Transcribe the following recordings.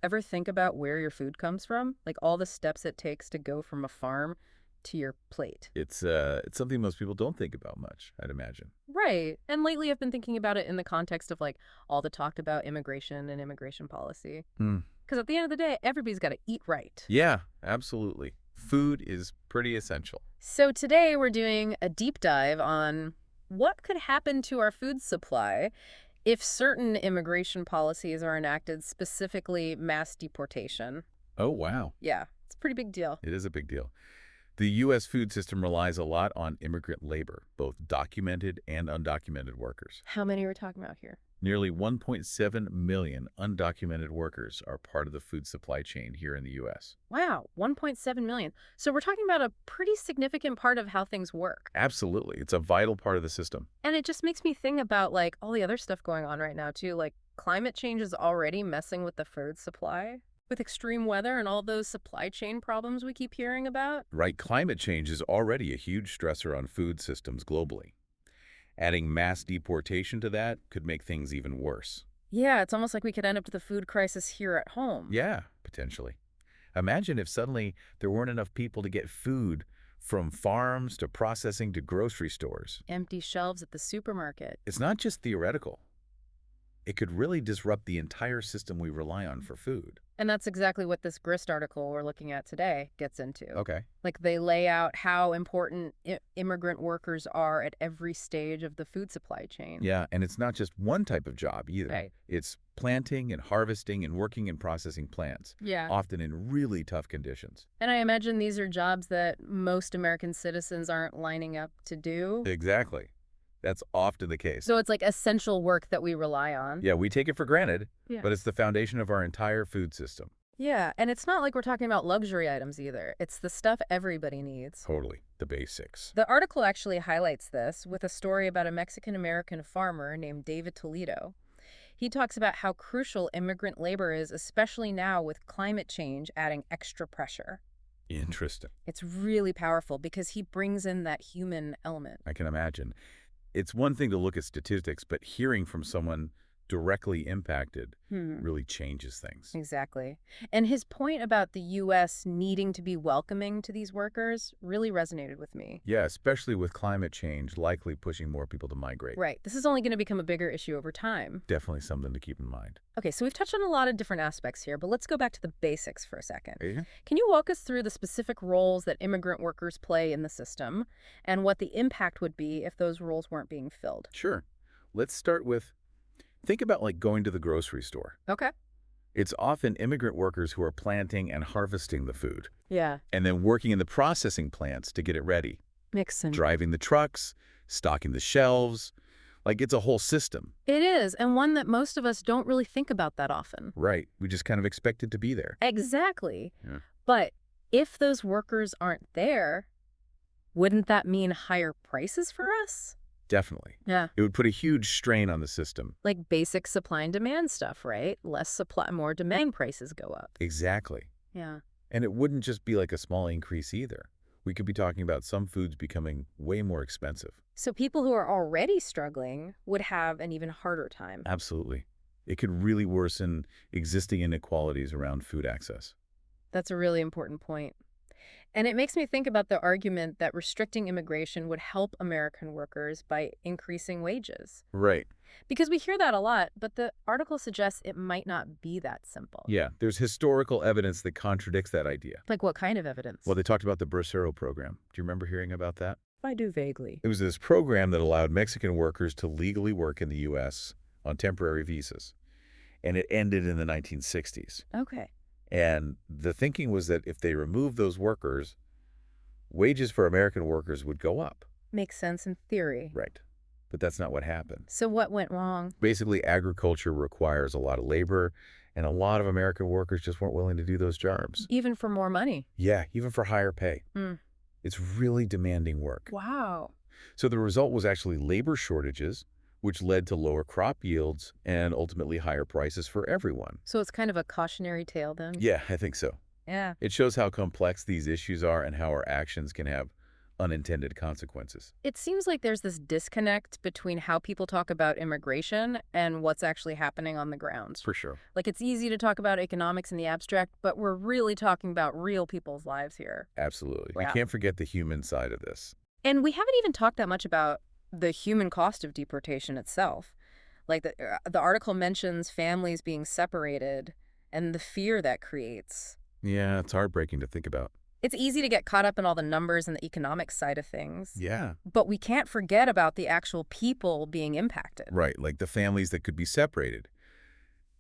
Ever think about where your food comes from? Like all the steps it takes to go from a farm to your plate. It's something most people don't think about much, I'd imagine. Right. And lately I've been thinking about it in the context of like all the talk about immigration and immigration policy. Hmm. Because at the end of the day, everybody's got to eat right. Yeah, absolutely. Food is pretty essential. So today we're doing a deep dive on what could happen to our food supply if certain immigration policies are enacted, specifically mass deportation. Oh, wow. Yeah, it's a pretty big deal. It is a big deal. The U.S. food system relies a lot on immigrant labor, both documented and undocumented workers. How many are we talking about here? Nearly 1.7 million undocumented workers are part of the food supply chain here in the U.S. Wow, 1.7 million. So we're talking about a pretty significant part of how things work. Absolutely. It's a vital part of the system. And it just makes me think about like all the other stuff going on right now too. Like climate change is already messing with the food supply with extreme weather and all those supply chain problems we keep hearing about. Right, climate change is already a huge stressor on food systems globally. Adding mass deportation to that could make things even worse. Yeah, it's almost like we could end up with a food crisis here at home. Yeah, potentially. Imagine if suddenly there weren't enough people to get food from farms to processing to grocery stores. Empty shelves at the supermarket. It's not just theoretical. It could really disrupt the entire system we rely on for food. And that's exactly what this Grist article we're looking at today gets into. Okay. Like they lay out how important immigrant workers are at every stage of the food supply chain. Yeah, and it's not just one type of job either. Right. It's planting and harvesting and working in processing plants, Yeah. often in really tough conditions. And I imagine these are jobs that most American citizens aren't lining up to do. Exactly. That's often the case. So it's like essential work that we rely on. Yeah, we take it for granted, Yeah. but it's the foundation of our entire food system. Yeah, and it's not like we're talking about luxury items either. It's the stuff everybody needs. Totally. The basics. The article actually highlights this with a story about a Mexican-American farmer named David Toledo. He talks about how crucial immigrant labor is, especially now with climate change adding extra pressure. Interesting. It's really powerful because he brings in that human element. I can imagine. It's one thing to look at statistics, but hearing from someone directly impacted really changes things. Exactly. And his point about the U.S. needing to be welcoming to these workers really resonated with me. Yeah, especially with climate change likely pushing more people to migrate. Right. This is only going to become a bigger issue over time. Definitely something to keep in mind. Okay, so we've touched on a lot of different aspects here, but let's go back to the basics for a second. Yeah. Can you walk us through the specific roles that immigrant workers play in the system and what the impact would be if those roles weren't being filled? Sure. Let's start with, think about like going to the grocery store. Okay. It's often immigrant workers who are planting and harvesting the food, Yeah, and then working in the processing plants to get it ready, makes sense. driving the trucks, stocking the shelves. Like, it's a whole system. It is, and one that most of us don't really think about that often. Right. We just kind of expect it to be there. Exactly. Yeah. But if those workers aren't there, wouldn't that mean higher prices for us? Definitely. Yeah. It would put a huge strain on the system. Like basic supply and demand stuff, right? Less supply, more demand, prices go up. Exactly. Yeah. And it wouldn't just be like a small increase either. We could be talking about some foods becoming way more expensive. So people who are already struggling would have an even harder time. Absolutely. It could really worsen existing inequalities around food access. That's a really important point. And it makes me think about the argument that restricting immigration would help American workers by increasing wages. Right. Because we hear that a lot, but the article suggests it might not be that simple. Yeah, there's historical evidence that contradicts that idea. Like what kind of evidence? Well, they talked about the Bracero program. Do you remember hearing about that? I do vaguely. It was this program that allowed Mexican workers to legally work in the U.S. on temporary visas. And it ended in the 1960s. Okay. And the thinking was that if they removed those workers, wages for American workers would go up. Makes sense in theory. Right. But that's not what happened. So what went wrong? Basically, agriculture requires a lot of labor, and a lot of American workers just weren't willing to do those jobs. Even for more money. Yeah, even for higher pay. Mm. It's really demanding work. Wow. So the result was actually labor shortages, which led to lower crop yields and ultimately higher prices for everyone. So it's kind of a cautionary tale then? Yeah, I think so. Yeah. It shows how complex these issues are and how our actions can have unintended consequences. It seems like there's this disconnect between how people talk about immigration and what's actually happening on the ground. For sure. Like, it's easy to talk about economics in the abstract, but we're really talking about real people's lives here. Absolutely. We Yeah. can't forget the human side of this. And we haven't even talked that much about the human cost of deportation itself. Like, the article mentions families being separated and the fear that creates. Yeah, it's heartbreaking to think about. It's easy to get caught up in all the numbers and the economic side of things. Yeah. But we can't forget about the actual people being impacted. Right, like the families that could be separated.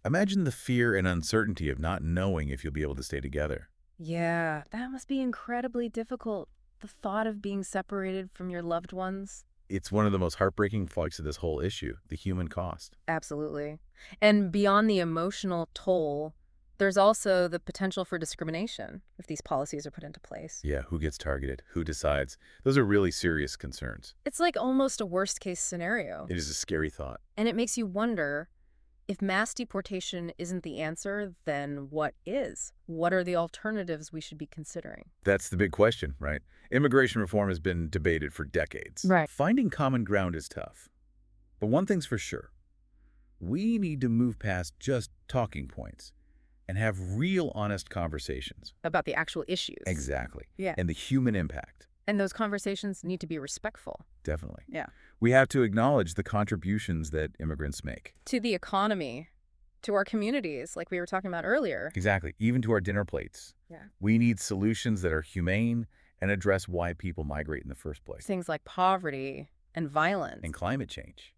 Imagine the fear and uncertainty of not knowing if you'll be able to stay together. Yeah, that must be incredibly difficult. The thought of being separated from your loved ones. It's one of the most heartbreaking parts of this whole issue, the human cost. Absolutely. And beyond the emotional toll, there's also the potential for discrimination if these policies are put into place. Yeah, who gets targeted? Who decides? Those are really serious concerns. It's like almost a worst-case scenario. It is a scary thought. And it makes you wonder, if mass deportation isn't the answer, then what is? What are the alternatives we should be considering? That's the big question, right? Immigration reform has been debated for decades. Right. Finding common ground is tough. But one thing's for sure. We need to move past just talking points and have real, honest conversations. About the actual issues. Exactly. Yeah. And the human impact. And those conversations need to be respectful. Definitely. Yeah. We have to acknowledge the contributions that immigrants make. To the economy, to our communities, like we were talking about earlier. Exactly. Even to our dinner plates. Yeah. We need solutions that are humane and address why people migrate in the first place. Things like poverty and violence. And climate change.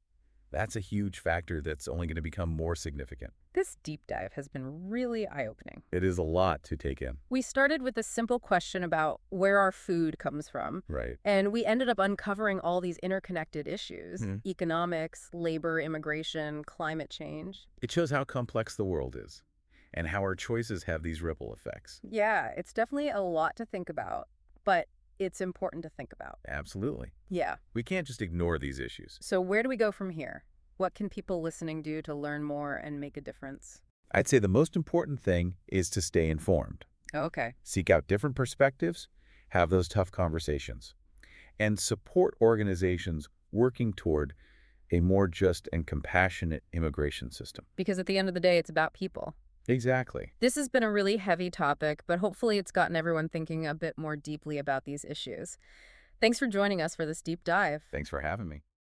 That's a huge factor that's only going to become more significant. This deep dive has been really eye-opening. It is a lot to take in. We started with a simple question about where our food comes from. Right. And we ended up uncovering all these interconnected issues. Mhm. Economics, labor, immigration, climate change. It shows how complex the world is and how our choices have these ripple effects. Yeah, it's definitely a lot to think about, but it's important to think about. Absolutely. Yeah. We can't just ignore these issues. So where do we go from here? What can people listening do to learn more and make a difference? I'd say the most important thing is to stay informed. Okay. Seek out different perspectives, have those tough conversations, and support organizations working toward a more just and compassionate immigration system. Because at the end of the day, it's about people. Exactly. This has been a really heavy topic, but hopefully it's gotten everyone thinking a bit more deeply about these issues. Thanks for joining us for this deep dive. Thanks for having me.